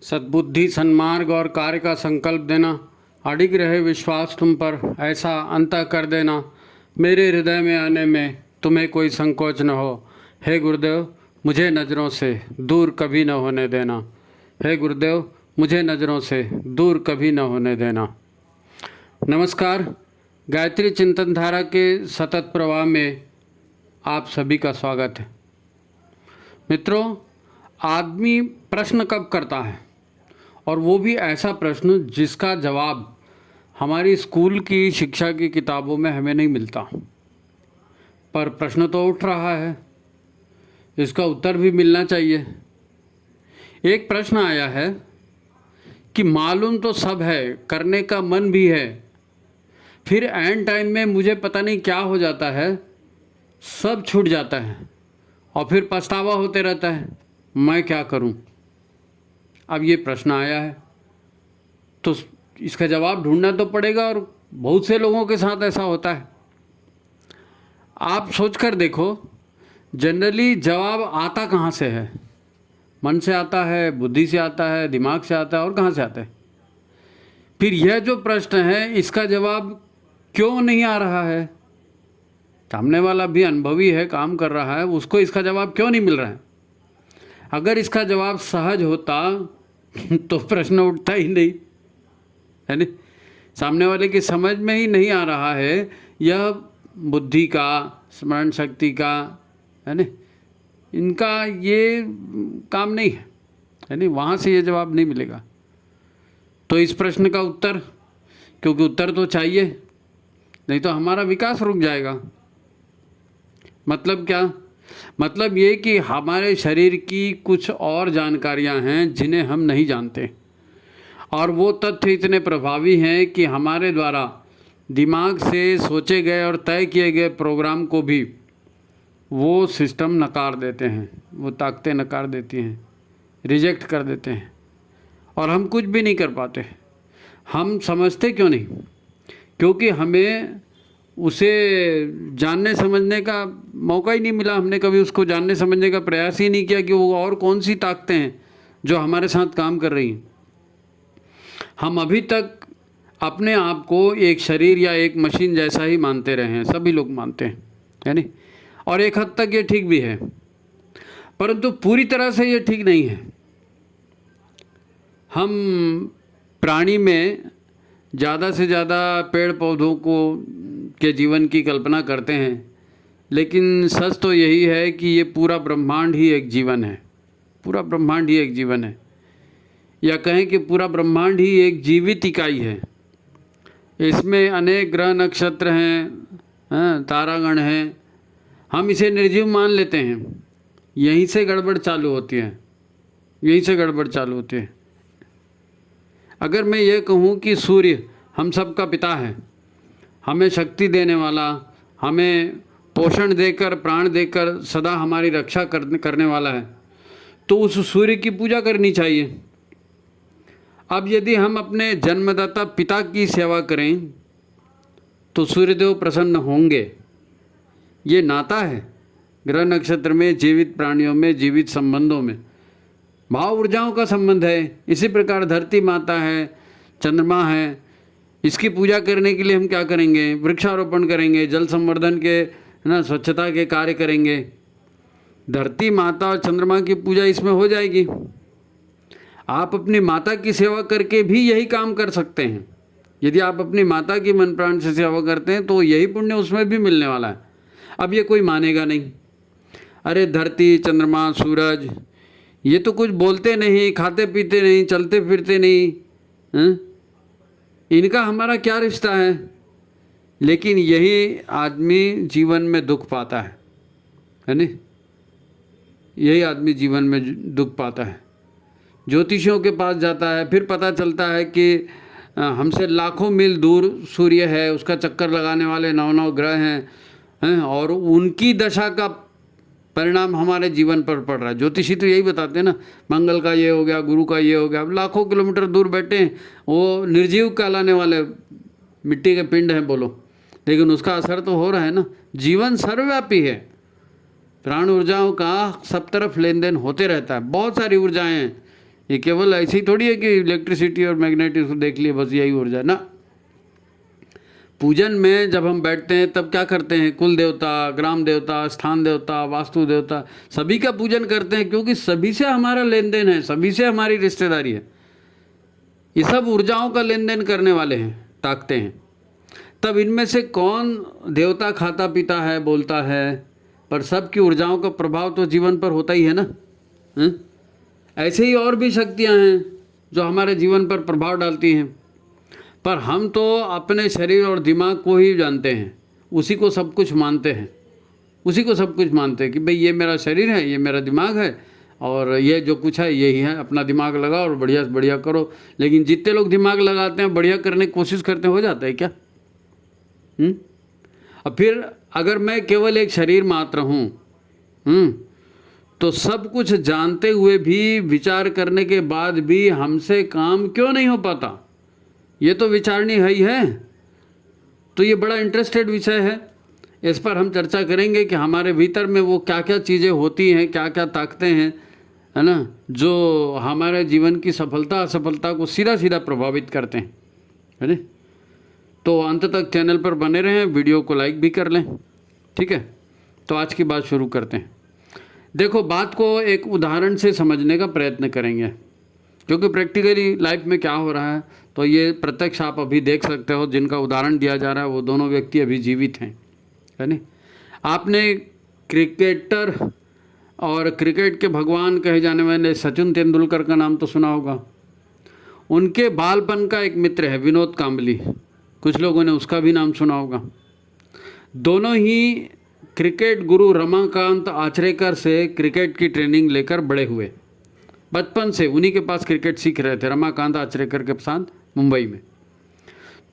सद्बुद्धि, सन्मार्ग और कार्य का संकल्प देना, अडिग रहे विश्वास तुम पर, ऐसा अंतः कर देना, मेरे हृदय में आने में तुम्हें कोई संकोच न हो। हे गुरुदेव, मुझे नज़रों से दूर कभी न होने देना। हे गुरुदेव, मुझे नज़रों से दूर कभी न होने देना। नमस्कार। गायत्री चिंतन धारा के सतत प्रवाह में आप सभी का स्वागत है। मित्रों, आदमी प्रश्न कब करता है, और वो भी ऐसा प्रश्न जिसका जवाब हमारी स्कूल की शिक्षा की किताबों में हमें नहीं मिलता। पर प्रश्न तो उठ रहा है, इसका उत्तर भी मिलना चाहिए। एक प्रश्न आया है कि मालूम तो सब है, करने का मन भी है, फिर एंड टाइम में मुझे पता नहीं क्या हो जाता है, सब छूट जाता है और फिर पछतावा होते रहता है, मैं क्या करूं। अब ये प्रश्न आया है तो इसका जवाब ढूंढना तो पड़ेगा, और बहुत से लोगों के साथ ऐसा होता है। आप सोचकर देखो, जनरली जवाब आता कहाँ से है? मन से आता है, बुद्धि से आता है, दिमाग से आता है, और कहाँ से आता है? फिर यह जो प्रश्न है, इसका जवाब क्यों नहीं आ रहा है? सामने वाला भी अनुभवी है, काम कर रहा है, उसको इसका जवाब क्यों नहीं मिल रहा है? अगर इसका जवाब सहज होता तो प्रश्न उठता ही नहीं, है नहीं? सामने वाले की समझ में ही नहीं आ रहा है, यह बुद्धि का, स्मरण शक्ति का, है नहीं, इनका ये काम नहीं है नहीं? वहाँ से ये जवाब नहीं मिलेगा। तो इस प्रश्न का उत्तर, क्योंकि उत्तर तो चाहिए, नहीं तो हमारा विकास रुक जाएगा। मतलब क्या? मतलब ये कि हमारे शरीर की कुछ और जानकारियां हैं जिन्हें हम नहीं जानते, और वो तथ्य इतने प्रभावी हैं कि हमारे द्वारा दिमाग से सोचे गए और तय किए गए प्रोग्राम को भी वो सिस्टम नकार देते हैं, वो ताकतें नकार देती हैं, रिजेक्ट कर देते हैं, और हम कुछ भी नहीं कर पाते। हम समझते क्यों नहीं? क्योंकि हमें उसे जानने समझने का मौका ही नहीं मिला। हमने कभी उसको जानने समझने का प्रयास ही नहीं किया कि वो और कौन सी ताकतें हैं जो हमारे साथ काम कर रही हैं। हम अभी तक अपने आप को एक शरीर या एक मशीन जैसा ही मानते रहे हैं, सभी लोग मानते हैं, है नहीं? और एक हद तक ये ठीक भी है, परंतु पूरी तरह से ये ठीक नहीं है। हम प्राणी में ज़्यादा से ज़्यादा पेड़ पौधों को के जीवन की कल्पना करते हैं, लेकिन सच तो यही है कि ये पूरा ब्रह्मांड ही एक जीवन है। पूरा ब्रह्मांड ही एक जीवन है, या कहें कि पूरा ब्रह्मांड ही एक जीवित इकाई है। इसमें अनेक ग्रह नक्षत्र हैं, तारागण हैं। हम इसे निर्जीव मान लेते हैं। यहीं से गड़बड़ चालू होती है, यहीं से गड़बड़ चालू होती है। अगर मैं ये कहूँ कि सूर्य हम सब का पिता है, हमें शक्ति देने वाला, हमें पोषण देकर, प्राण देकर सदा हमारी रक्षा करने वाला है, तो उस सूर्य की पूजा करनी चाहिए। अब यदि हम अपने जन्मदाता पिता की सेवा करें तो सूर्यदेव प्रसन्न होंगे। ये नाता है ग्रह नक्षत्र में, जीवित प्राणियों में, जीवित संबंधों में भाव ऊर्जाओं का संबंध है। इसी प्रकार धरती माता है, चंद्रमा है, इसकी पूजा करने के लिए हम क्या करेंगे? वृक्षारोपण करेंगे, जल संवर्धन के, ना, स्वच्छता के कार्य करेंगे। धरती माता और चंद्रमा की पूजा इसमें हो जाएगी। आप अपनी माता की सेवा करके भी यही काम कर सकते हैं। यदि आप अपनी माता की मन प्राण से सेवा करते हैं तो यही पुण्य उसमें भी मिलने वाला है। अब ये कोई मानेगा नहीं, अरे धरती, चंद्रमा, सूरज, ये तो कुछ बोलते नहीं, खाते पीते नहीं, चलते फिरते नहीं, इनका हमारा क्या रिश्ता है? लेकिन यही आदमी जीवन में दुख पाता है नहीं? यही आदमी जीवन में दुख पाता है। ज्योतिषियों के पास जाता है, फिर पता चलता है कि हमसे लाखों मील दूर सूर्य है, उसका चक्कर लगाने वाले 9 ग्रह हैं, और उनकी दशा का परिणाम हमारे जीवन पर पड़ रहा है। ज्योतिषी तो यही बताते हैं ना, मंगल का ये हो गया, गुरु का ये हो गया। अब लाखों किलोमीटर दूर बैठे हैं, वो निर्जीव कहलाने वाले मिट्टी के पिंड हैं, बोलो, लेकिन उसका असर तो हो रहा है ना। जीवन सर्वव्यापी है, प्राण ऊर्जाओं का सब तरफ लेन देन होते रहता है। बहुत सारी ऊर्जाएं हैं ये केवल ऐसे ही थोड़ी है कि इलेक्ट्रिसिटी और मैग्नेटिक को देख लिए बस यही ऊर्जा ना। पूजन में जब हम बैठते हैं तब क्या करते हैं, कुल देवता, ग्राम देवता, स्थान देवता, वास्तु देवता सभी का पूजन करते हैं, क्योंकि सभी से हमारा लेन देन है, सभी से हमारी रिश्तेदारी है। ये सब ऊर्जाओं का लेन देन करने वाले हैं, ताकते हैं। तब इनमें से कौन देवता खाता पीता है, बोलता है, पर सबकी ऊर्जाओं का प्रभाव तो जीवन पर होता ही है ना। ऐसे ही और भी शक्तियां हैं जो हमारे जीवन पर प्रभाव डालती हैं, पर हम तो अपने शरीर और दिमाग को ही जानते हैं, उसी को सब कुछ मानते हैं, उसी को सब कुछ मानते हैं कि भाई ये मेरा शरीर है, ये मेरा दिमाग है और ये जो कुछ है यही है। अपना दिमाग लगाओ और बढ़िया से बढ़िया करो। लेकिन जितने लोग दिमाग लगाते हैं, बढ़िया करने की कोशिश करते हैं, हो जाता है क्या? और फिर अगर मैं केवल एक शरीर मात्र हूँ, तो सब कुछ जानते हुए भी, विचार करने के बाद भी हमसे काम क्यों नहीं हो पाता? ये तो विचारणीय है ही है। तो ये बड़ा इंटरेस्टेड विषय है, इस पर हम चर्चा करेंगे कि हमारे भीतर में वो क्या क्या चीज़ें होती हैं, क्या क्या ताकतें हैं, है ना, जो हमारे जीवन की सफलता असफलता को सीधा सीधा प्रभावित करते हैं, है ना। तो अंत तक चैनल पर बने रहें, वीडियो को लाइक भी कर लें, ठीक है। तो आज की बात शुरू करते हैं। देखो, बात को एक उदाहरण से समझने का प्रयत्न करेंगे, क्योंकि प्रैक्टिकली लाइफ में क्या हो रहा है तो ये प्रत्यक्ष आप अभी देख सकते हो। जिनका उदाहरण दिया जा रहा है वो दोनों व्यक्ति अभी जीवित हैं, है ना। आपने क्रिकेटर और क्रिकेट के भगवान कहे जाने वाले सचिन तेंदुलकर का नाम तो सुना होगा। उनके बालपन का एक मित्र है विनोद कांबली, कुछ लोगों ने उसका भी नाम सुना होगा। दोनों ही क्रिकेट गुरु रमाकांत आचरेकर से क्रिकेट की ट्रेनिंग लेकर बड़े हुए। बचपन से उन्हीं के पास क्रिकेट सीख रहे थे, रमाकांत आचरेकर के साथ, मुंबई में।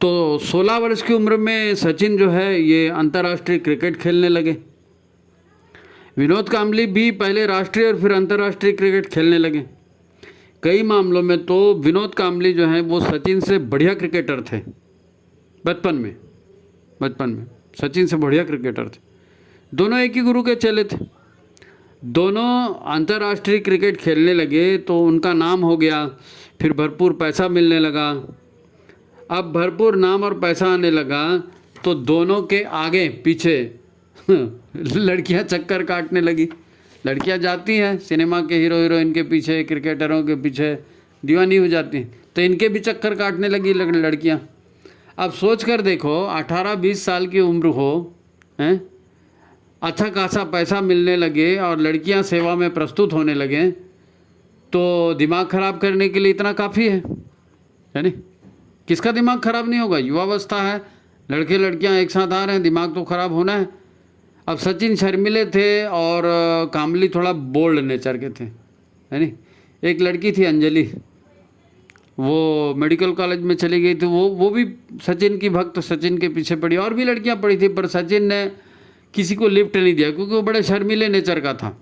तो 16 वर्ष की उम्र में सचिन जो है ये अंतर्राष्ट्रीय क्रिकेट खेलने लगे। विनोद कांबली भी पहले राष्ट्रीय और फिर अंतर्राष्ट्रीय क्रिकेट खेलने लगे। कई मामलों में तो विनोद कांबली जो है वो सचिन से बढ़िया क्रिकेटर थे। बचपन में सचिन से बढ़िया क्रिकेटर थे। दोनों एक ही गुरु के चेले थे। दोनों अंतर्राष्ट्रीय क्रिकेट खेलने लगे तो उनका नाम हो गया, फिर भरपूर पैसा मिलने लगा। अब भरपूर नाम और पैसा आने लगा तो दोनों के आगे पीछे लड़कियां चक्कर काटने लगी। लड़कियां जाती हैं सिनेमा के हीरो हीरोइन के पीछे, क्रिकेटरों के पीछे दीवानी हो जाती हैं, तो इनके भी चक्कर काटने लगी लड़कियां। अब सोच कर देखो, 18-20 साल की उम्र हो, हैं, अच्छा खासा पैसा मिलने लगे और लड़कियां सेवा में प्रस्तुत होने लगे, तो दिमाग खराब करने के लिए इतना काफ़ी है नहीं? किसका दिमाग खराब नहीं होगा? युवावस्था है, लड़के लड़कियां एक साथ आ रहे हैं, दिमाग तो खराब होना है। अब सचिन शर्मिले थे और कांबली थोड़ा बोल्ड नेचर के थे, है नहीं। एक लड़की थी अंजलि, वो मेडिकल कॉलेज में चली गई थी। वो भी सचिन की भक्त, सचिन के पीछे पड़ी। और भी लड़कियां पड़ी थी, पर सचिन ने किसी को लिफ्ट नहीं दिया क्योंकि वो बड़े शर्मिले नेचर का था।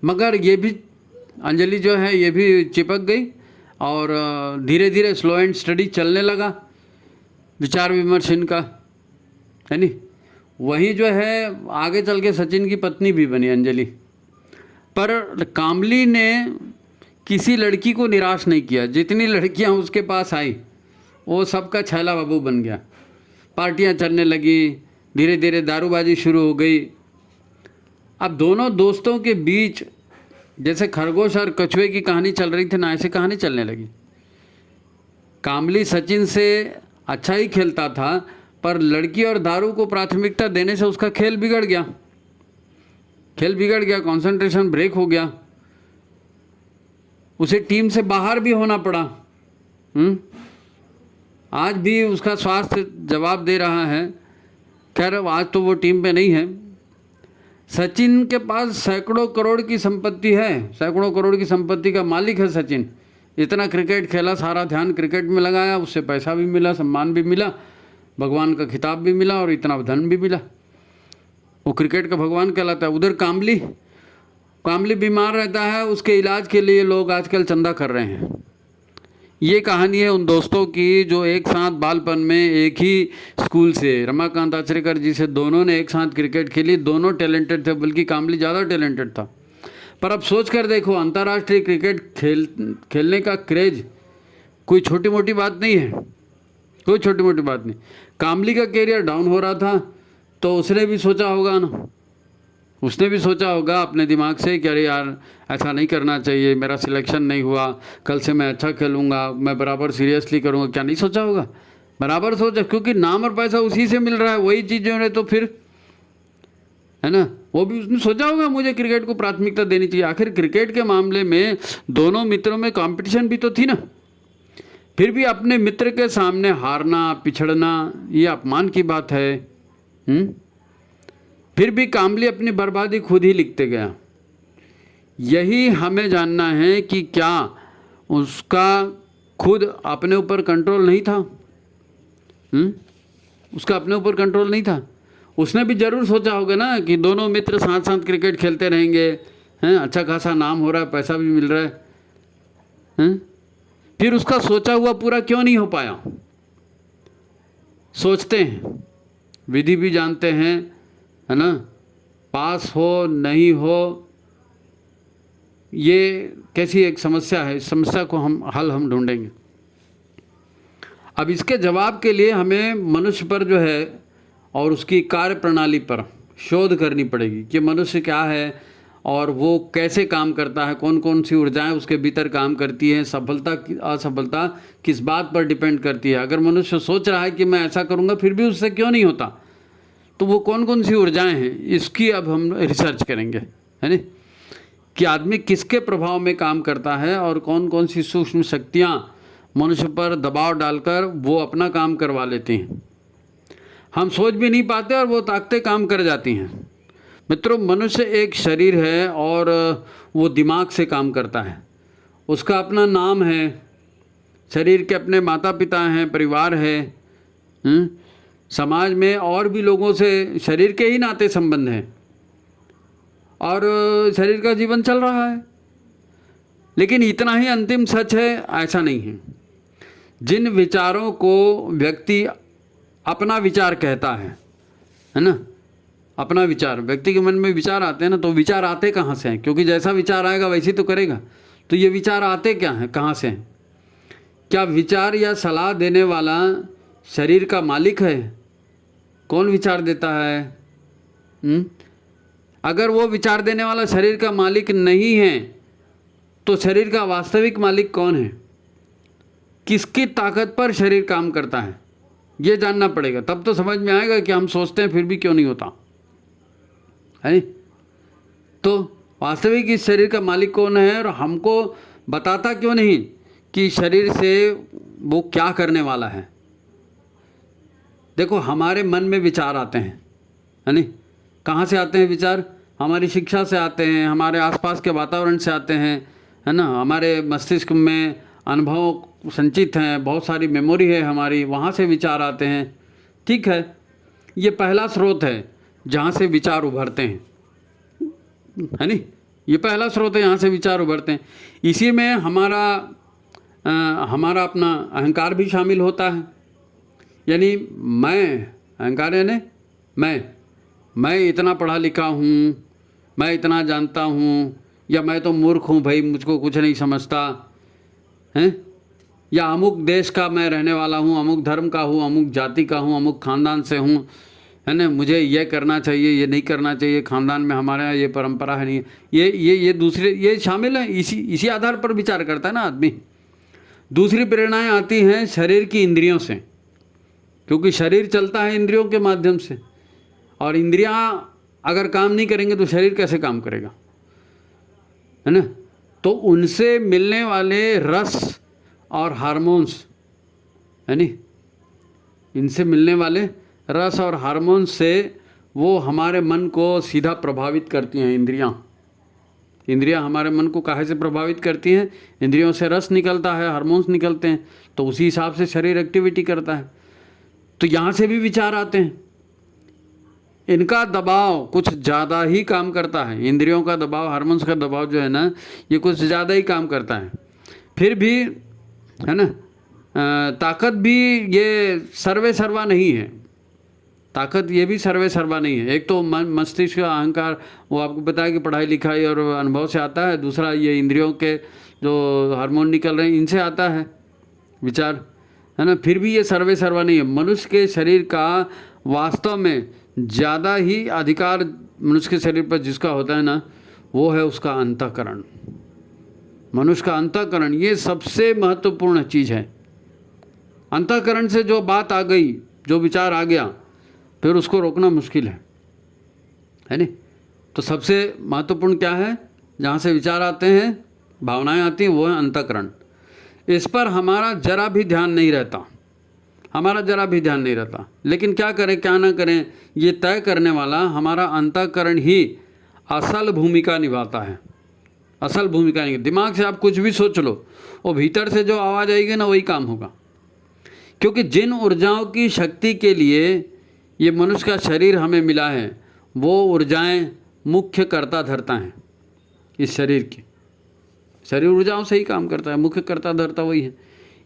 मगर ये भी अंजलि जो है ये भी चिपक गई और धीरे धीरे स्लो एंड स्टडी चलने लगा विचार विमर्श इनका, है नहीं। वहीं जो है आगे चल के सचिन की पत्नी भी बनी अंजलि। पर कांबली ने किसी लड़की को निराश नहीं किया। जितनी लड़कियां उसके पास आई वो सबका छैला बाबू बन गया। पार्टियां चलने लगी, धीरे धीरे दारूबाजी शुरू हो गई। अब दोनों दोस्तों के बीच जैसे खरगोश और कछुए की कहानी चल रही थी ना, ऐसी कहानी चलने लगी। कांबली सचिन से अच्छा ही खेलता था, पर लड़की और दारू को प्राथमिकता देने से उसका खेल बिगड़ गया, कंसंट्रेशन ब्रेक हो गया, उसे टीम से बाहर भी होना पड़ा। आज भी उसका स्वास्थ्य जवाब दे रहा है। खैर आज तो वो टीम पे नहीं है। सचिन के पास सैकड़ों करोड़ की संपत्ति है, सैकड़ों करोड़ की संपत्ति का मालिक है सचिन। इतना क्रिकेट खेला, सारा ध्यान क्रिकेट में लगाया, उससे पैसा भी मिला, सम्मान भी मिला, भगवान का खिताब भी मिला और इतना धन भी मिला। वो क्रिकेट का भगवान कहलाता है। उधर कांबली बीमार रहता है, उसके इलाज के लिए लोग आजकल चंदा कर रहे हैं। ये कहानी है उन दोस्तों की जो एक साथ बालपन में एक ही स्कूल से, रमाकांत आचरेकर जी से दोनों ने एक साथ क्रिकेट खेली। दोनों टैलेंटेड थे, बल्कि कांबली ज़्यादा टैलेंटेड था। पर अब सोच कर देखो, अंतर्राष्ट्रीय क्रिकेट खेलने का क्रेज कोई छोटी मोटी बात नहीं है, कोई छोटी मोटी बात नहीं। कामली का कैरियर डाउन हो रहा था तो उसने भी सोचा होगा ना, उसने भी सोचा होगा अपने दिमाग से कि अरे यार ऐसा नहीं करना चाहिए, मेरा सिलेक्शन नहीं हुआ, कल से मैं अच्छा खेलूँगा, मैं बराबर सीरियसली करूँगा। क्या नहीं सोचा होगा? बराबर सोचा, क्योंकि नाम और पैसा उसी से मिल रहा है, वही चीज़ें रहे तो फिर, है ना, वो भी उसने सोचा होगा मुझे क्रिकेट को प्राथमिकता देनी चाहिए। आखिर क्रिकेट के मामले में दोनों मित्रों में कंपटीशन भी तो थी ना। फिर भी अपने मित्र के सामने हारना, पिछड़ना, ये अपमान की बात है। फिर भी कामली अपनी बर्बादी खुद ही लिखते गया। यही हमें जानना है कि क्या उसका खुद अपने ऊपर कंट्रोल नहीं था? उसका अपने ऊपर कंट्रोल नहीं था। उसने भी जरूर सोचा होगा ना कि दोनों मित्र साथ साथ क्रिकेट खेलते रहेंगे, हैं, अच्छा खासा नाम हो रहा है, पैसा भी मिल रहा है, हैं? फिर उसका सोचा हुआ पूरा क्यों नहीं हो पाया? सोचते हैं, विधि भी जानते हैं, है ना, पास हो नहीं हो, ये कैसी एक समस्या है। इस समस्या को हम ढूंढेंगे। अब इसके जवाब के लिए हमें मनुष्य पर जो है और उसकी कार्य प्रणाली पर शोध करनी पड़ेगी कि मनुष्य क्या है और वो कैसे काम करता है, कौन कौन सी ऊर्जाएं उसके भीतर काम करती हैं, सफलता असफलता किस बात पर डिपेंड करती है। अगर मनुष्य सोच रहा है कि मैं ऐसा करूँगा फिर भी उससे क्यों नहीं होता, तो वो कौन कौन सी ऊर्जाएं हैं, इसकी अब हम रिसर्च करेंगे, है ना, कि आदमी किसके प्रभाव में काम करता है और कौन कौन सी सूक्ष्म शक्तियाँ मनुष्य पर दबाव डालकर वो अपना काम करवा लेती हैं। हम सोच भी नहीं पाते और वो ताकतें काम कर जाती हैं। मित्रों, मनुष्य एक शरीर है और वो दिमाग से काम करता है। उसका अपना नाम है, शरीर के अपने माता पिता हैं, परिवार है, समाज में और भी लोगों से शरीर के ही नाते संबंध हैं और शरीर का जीवन चल रहा है। लेकिन इतना ही अंतिम सच है ऐसा नहीं है। जिन विचारों को व्यक्ति अपना विचार कहता है ना, अपना विचार, व्यक्ति के मन में विचार आते हैं ना, तो विचार आते कहाँ से हैं? क्योंकि जैसा विचार आएगा वैसे तो करेगा। तो ये विचार आते क्या हैं, कहाँ से हैं? क्या विचार या सलाह देने वाला शरीर का मालिक है? कौन विचार देता है? अगर वो विचार देने वाला शरीर का मालिक नहीं है तो शरीर का वास्तविक मालिक कौन है? किसकी ताकत पर शरीर काम करता है, ये जानना पड़ेगा। तब तो समझ में आएगा कि हम सोचते हैं फिर भी क्यों नहीं होता, है। तो वास्तविक इस शरीर का मालिक कौन है और हमको बताता क्यों नहीं कि शरीर से वो क्या करने वाला है। देखो, हमारे मन में विचार आते हैं, है नहीं? कहाँ से आते हैं विचार? हमारी शिक्षा से आते हैं, हमारे आसपास के वातावरण से आते हैं, है ना, हमारे मस्तिष्क में अनुभव संचित हैं, बहुत सारी मेमोरी है हमारी, वहाँ से विचार आते हैं। ठीक है, ये पहला स्रोत है जहाँ से विचार उभरते हैं, है नहीं, ये पहला स्रोत है, यहाँ से विचार उभरते हैं। इसी में हमारा अपना अहंकार भी शामिल होता है। यानी मैं, अहंकार यानी मैं इतना पढ़ा लिखा हूँ, मैं इतना जानता हूँ, या मैं तो मूर्ख हूँ भाई, मुझको कुछ नहीं समझता हैं, या अमुक देश का मैं रहने वाला हूँ, अमुक धर्म का हूँ, अमुक जाति का हूँ, अमुक खानदान से हूँ, है ना, मुझे ये करना चाहिए, ये नहीं करना चाहिए, खानदान में हमारे यहाँ ये परंपरा है नहीं, ये दूसरे ये शामिल है। इसी आधार पर विचार करता है ना आदमी। दूसरी प्रेरणाएं आती हैं शरीर की इंद्रियों से, क्योंकि शरीर चलता है इंद्रियों के माध्यम से, और इंद्रियां अगर काम नहीं करेंगे तो शरीर कैसे काम करेगा, है ना। तो उनसे मिलने वाले रस और हार्मोन्स, है नी, इनसे मिलने वाले रस और हार्मोन्स से वो हमारे मन को सीधा प्रभावित करती हैं। इंद्रियां हमारे मन को काहे से प्रभावित करती हैं? इंद्रियों से रस निकलता है, हार्मोन्स निकलते हैं, तो उसी हिसाब से शरीर एक्टिविटी करता है। तो यहाँ से भी विचार आते हैं। इनका दबाव कुछ ज़्यादा ही काम करता है, इंद्रियों का दबाव, हार्मोन्स का दबाव जो है ना, ये कुछ ज़्यादा ही काम करता है। फिर भी, है ना, ताकत भी ये सर्वे सर्वा नहीं है। ताकत ये भी सर्वे सर्वा नहीं है। एक तो मन, मस्तिष्क, अहंकार, वो आपको पता है कि पढ़ाई लिखाई और अनुभव से आता है। दूसरा ये इंद्रियों के जो हार्मोन निकल रहे हैं इनसे आता है विचार, है ना। फिर भी ये सर्वे सर्वा नहीं है। मनुष्य के शरीर का वास्तव में ज़्यादा ही अधिकार मनुष्य के शरीर पर जिसका होता है ना, वो है उसका अंतःकरण। मनुष्य का अंतःकरण ये सबसे महत्वपूर्ण चीज़ है। अंतःकरण से जो बात आ गई, जो विचार आ गया, फिर उसको रोकना मुश्किल है नहीं। तो सबसे महत्वपूर्ण क्या है? जहाँ से विचार आते हैं, भावनाएं आती हैं, वो है अंतःकरण। इस पर हमारा जरा भी ध्यान नहीं रहता, हमारा जरा भी ध्यान नहीं रहता। लेकिन क्या करें क्या ना करें, ये तय करने वाला हमारा अंतःकरण ही असल भूमिका निभाता है। असल भूमिका नहीं। दिमाग से आप कुछ भी सोच लो, वो भीतर से जो आवाज़ आएगी ना, वही काम होगा। क्योंकि जिन ऊर्जाओं की शक्ति के लिए ये मनुष्य का शरीर हमें मिला है, वो ऊर्जाएं मुख्य कर्ता धर्ता हैं इस शरीर की। शरीर ऊर्जाओं से ही काम करता है, मुख्य कर्ता धर्ता वही है।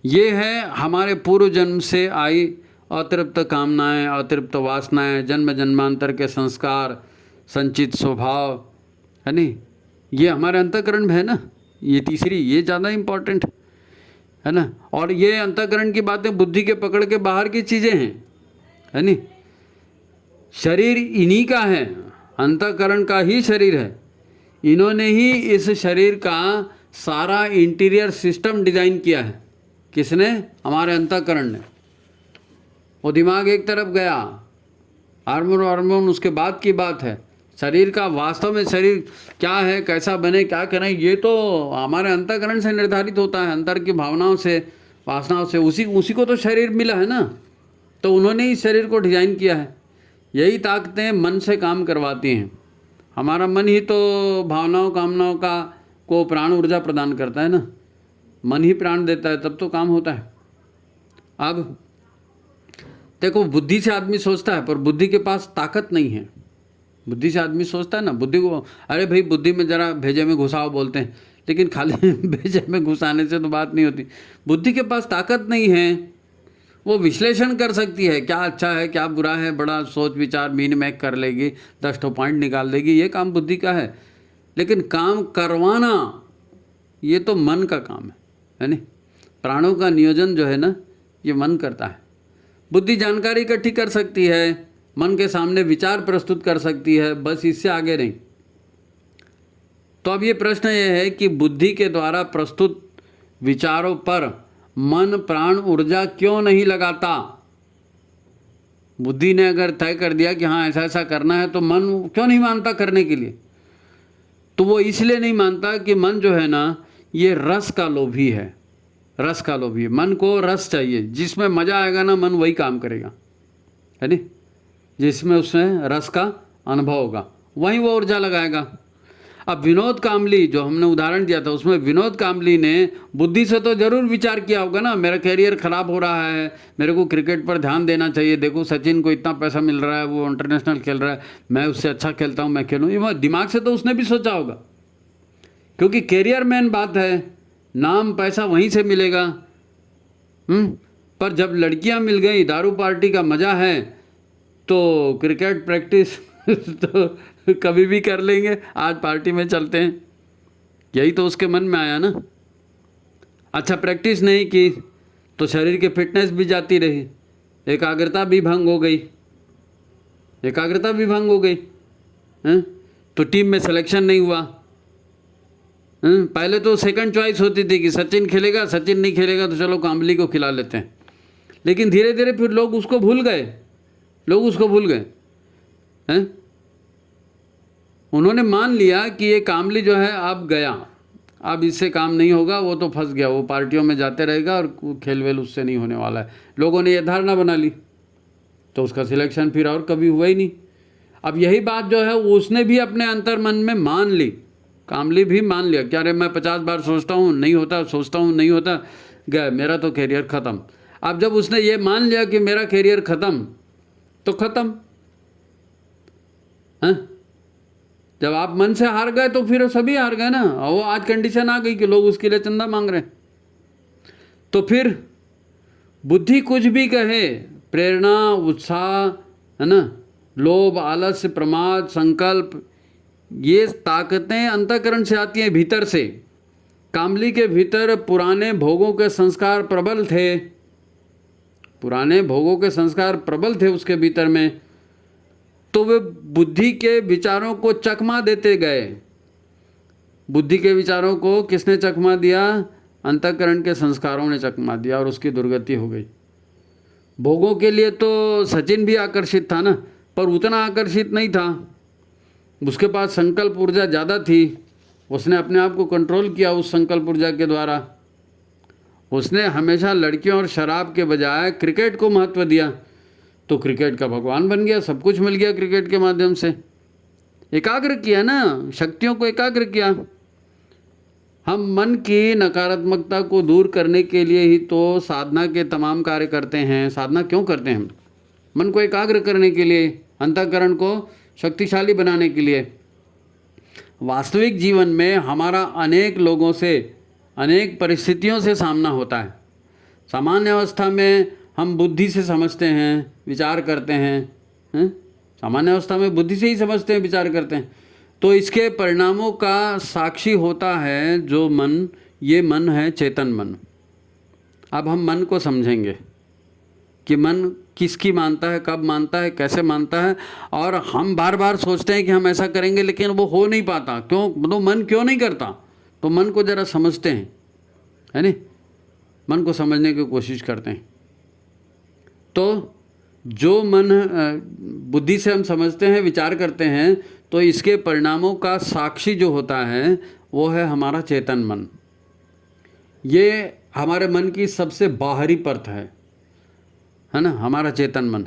ये है हमारे पूर्व जन्म से आई अतृप्त कामनाएं, अतृप्त वासनाएं, जन्म जन्मांतर के संस्कार, संचित स्वभाव, है नहीं। ये हमारे अंतःकरण में है ना। ये तीसरी, ये ज़्यादा इम्पोर्टेंट है ना। और ये अंतःकरण की बातें बुद्धि के पकड़ के बाहर की चीज़ें हैं, है नहीं। शरीर इन्हीं का है, अंतःकरण का ही शरीर है। इन्होंने ही इस शरीर का सारा इंटीरियर सिस्टम डिज़ाइन किया है। किसने? हमारे अंतःकरण ने। वो दिमाग एक तरफ गया, हार्मोन उसके बाद की बात है। शरीर का वास्तव में शरीर क्या है, कैसा बने, क्या करें, ये तो हमारे अंतःकरण से निर्धारित होता है, अंतर की भावनाओं से, वासनाओं से। उसी को तो शरीर मिला है ना। तो उन्होंने ही शरीर को डिजाइन किया है। यही ताकतें मन से काम करवाती हैं। हमारा मन ही तो भावनाओं कामनाओं का को प्राण ऊर्जा प्रदान करता है ना। मन ही प्राण देता है, तब तो काम होता है। अब देखो, बुद्धि से आदमी सोचता है, पर बुद्धि के पास ताकत नहीं है। बुद्धि से आदमी सोचता है ना, बुद्धि को अरे भाई बुद्धि में ज़रा भेजे में घुसाओ बोलते हैं, लेकिन खाली भेजे में घुसाने से तो बात नहीं होती। बुद्धि के पास ताकत नहीं है। वो विश्लेषण कर सकती है, क्या अच्छा है क्या बुरा है, बड़ा सोच विचार मीन मैक कर लेगी, 10 पॉइंट निकाल देगी, ये काम बुद्धि का है। लेकिन काम करवाना ये तो मन का काम है नहीं। प्राणों का नियोजन जो है ना, ये मन करता है। बुद्धि जानकारी इकट्ठी कर सकती है, मन के सामने विचार प्रस्तुत कर सकती है, बस इससे आगे नहीं। तो अब ये प्रश्न ये है कि बुद्धि के द्वारा प्रस्तुत विचारों पर मन प्राण ऊर्जा क्यों नहीं लगाता? बुद्धि ने अगर तय कर दिया कि हाँ ऐसा ऐसा करना है, तो मन क्यों नहीं मानता करने के लिए? तो वो इसलिए नहीं मानता कि मन जो है ना, ये रस का लोभी है। रस का लोभी। मन को रस चाहिए, जिसमें मज़ा आएगा ना मन वही काम करेगा, है नहीं। जिसमें उसमें रस का अनुभव होगा वहीं वो ऊर्जा लगाएगा। अब विनोद कामली जो हमने उदाहरण दिया था, उसमें विनोद कामली ने बुद्धि से तो ज़रूर विचार किया होगा ना, मेरा कैरियर ख़राब हो रहा है, मेरे को क्रिकेट पर ध्यान देना चाहिए, देखो सचिन को इतना पैसा मिल रहा है, वो इंटरनेशनल खेल रहा है, मैं उससे अच्छा खेलता हूँ, मैं खेलूँ। ये दिमाग से तो उसने भी सोचा होगा, क्योंकि कैरियर मैन बात है, नाम पैसा वहीं से मिलेगा। पर जब लड़कियां मिल गई, दारू पार्टी का मज़ा है, तो क्रिकेट प्रैक्टिस तो कभी भी कर लेंगे, आज पार्टी में चलते हैं, यही तो उसके मन में आया ना। अच्छा, प्रैक्टिस नहीं की तो शरीर की फिटनेस भी जाती रही, एकाग्रता भी भंग हो गई, एकाग्रता भी भंग हो गई हैं? तो टीम में सिलेक्शन नहीं हुआ। पहले तो सेकंड चॉइस होती थी कि सचिन खेलेगा, सचिन नहीं खेलेगा तो चलो कामली को खिला लेते हैं। लेकिन धीरे धीरे फिर लोग उसको भूल गए, लोग उसको भूल गए हैं। उन्होंने मान लिया कि ये कामली जो है अब गया, अब इससे काम नहीं होगा, वो तो फंस गया, वो पार्टियों में जाते रहेगा और खेल वेल उससे नहीं होने वाला है। लोगों ने ये धारणा बना ली, तो उसका सिलेक्शन फिर और कभी हुआ ही नहीं। अब यही बात जो है उसने भी अपने अंतर मन में मान ली, कामली भी मान लिया कि अरे मैं 50 बार सोचता हूँ नहीं होता, सोचता हूँ नहीं होता, गया, मेरा तो कैरियर ख़त्म। अब जब उसने ये मान लिया कि मेरा कैरियर ख़त्म, तो ख़त्म है। जब आप मन से हार गए तो फिर सभी हार गए ना। और वो आज कंडीशन आ गई कि लोग उसके लिए चंदा मांग रहे हैं। तो फिर बुद्धि कुछ भी कहे, प्रेरणा उत्साह है ना। लोभ, आलस्य, प्रमाद, संकल्प, ये ताकतें अंतःकरण से आती हैं, भीतर से। कामली के भीतर पुराने भोगों के संस्कार प्रबल थे, पुराने भोगों के संस्कार प्रबल थे उसके भीतर में, तो वे बुद्धि के विचारों को चकमा देते गए। बुद्धि के विचारों को किसने चकमा दिया? अंतःकरण के संस्कारों ने चकमा दिया, और उसकी दुर्गति हो गई। भोगों के लिए तो सचिन भी आकर्षित था ना, पर उतना आकर्षित नहीं था। उसके पास संकल्प ऊर्जा ज़्यादा थी, उसने अपने आप को कंट्रोल किया उस संकल्प ऊर्जा के द्वारा। उसने हमेशा लड़कियों और शराब के बजाय क्रिकेट को महत्व दिया, तो क्रिकेट का भगवान बन गया, सब कुछ मिल गया क्रिकेट के माध्यम से। एकाग्र किया ना, शक्तियों को एकाग्र किया। हम मन की नकारात्मकता को दूर करने के लिए ही तो साधना के तमाम कार्य करते हैं। साधना क्यों करते हैं हम? मन को एकाग्र करने के लिए, अंतःकरण को शक्तिशाली बनाने के लिए। वास्तविक जीवन में हमारा अनेक लोगों से, अनेक परिस्थितियों से सामना होता है। सामान्य अवस्था में हम बुद्धि से समझते हैं, विचार करते हैं, सामान्य अवस्था में बुद्धि से ही समझते हैं, विचार करते हैं। तो इसके परिणामों का साक्षी होता है जो मन, ये मन है चेतन मन। अब हम मन को समझेंगे कि मन किसकी मानता है, कब मानता है, कैसे मानता है। और हम बार बार सोचते हैं कि हम ऐसा करेंगे, लेकिन वो हो नहीं पाता। क्यों? तो मन क्यों नहीं करता? तो मन को ज़रा समझते हैं, है नहीं, मन को समझने की कोशिश करते हैं। तो जो मन बुद्धि से हम समझते हैं, विचार करते हैं, तो इसके परिणामों का साक्षी जो होता है वो है हमारा चेतन मन। ये हमारे मन की सबसे बाहरी परत है ना, हमारा चेतन मन।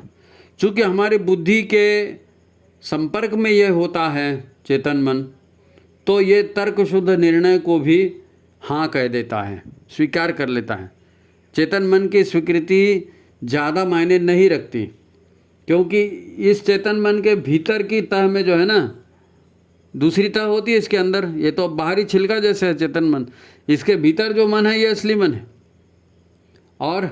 चूँकि हमारी बुद्धि के संपर्क में ये होता है चेतन मन, तो ये तर्क शुद्ध निर्णय को भी हाँ कह देता है, स्वीकार कर लेता है। चेतन मन की स्वीकृति ज़्यादा मायने नहीं रखती, क्योंकि इस चेतन मन के भीतर की तह में जो है ना, दूसरी तह होती है इसके अंदर। ये तो बाहरी छिलका जैसे है चेतन मन, इसके भीतर जो मन है ये असली मन है। और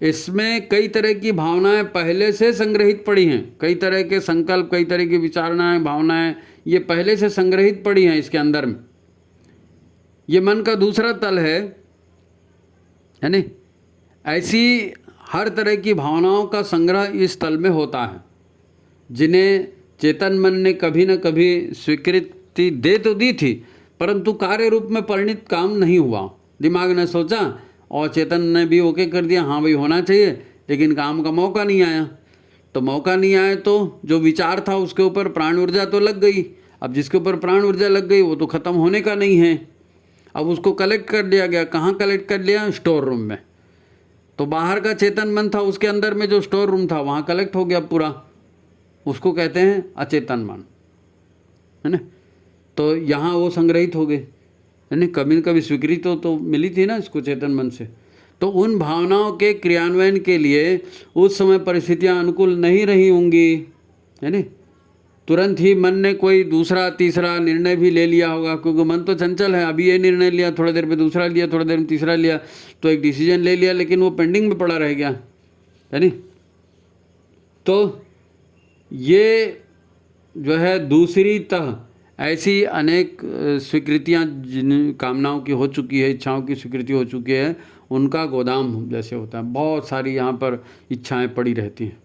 इसमें कई तरह की भावनाएं पहले से संग्रहित पड़ी हैं, कई तरह के संकल्प, कई तरह की विचारणाएं, भावनाएं, ये पहले से संग्रहित पड़ी हैं इसके अंदर में। ये मन का दूसरा तल है नहीं। ऐसी हर तरह की भावनाओं का संग्रह इस तल में होता है, जिन्हें चेतन मन ने कभी न कभी स्वीकृति दे तो दी थी, परंतु कार्य रूप में परिणित काम नहीं हुआ। दिमाग ने सोचा और चेतन ने भी ओके कर दिया, हाँ भाई होना चाहिए, लेकिन काम का मौका नहीं आया। तो मौका नहीं आया तो जो विचार था उसके ऊपर प्राण ऊर्जा तो लग गई। अब जिसके ऊपर प्राण ऊर्जा लग गई वो तो ख़त्म होने का नहीं है। अब उसको कलेक्ट कर लिया गया। कहाँ कलेक्ट कर लिया? स्टोर रूम में। तो बाहर का चेतन मन था, उसके अंदर में जो स्टोर रूम था वहाँ कलेक्ट हो गया पूरा। उसको कहते हैं अचेतन मन, है ना। तो यहाँ वो संग्रहित हो गए, है ना। कभी न कभी स्वीकृति तो मिली थी ना इसको चेतन मन से। तो उन भावनाओं के क्रियान्वयन के लिए उस समय परिस्थितियाँ अनुकूल नहीं रही होंगी, है ना। तुरंत ही मन ने कोई दूसरा तीसरा निर्णय भी ले लिया होगा, क्योंकि मन तो चंचल है। अभी ये निर्णय लिया, थोड़ी देर में दूसरा लिया, थोड़ी देर में तीसरा लिया, तो एक डिसीजन ले लिया, लेकिन वो पेंडिंग में पड़ा रह गया, है नी। तो ये जो है दूसरी तह, ऐसी अनेक स्वीकृतियाँ जिन कामनाओं की हो चुकी है, इच्छाओं की स्वीकृति हो चुकी है, उनका गोदाम जैसे होता है। बहुत सारी यहाँ पर इच्छाएं पड़ी रहती हैं,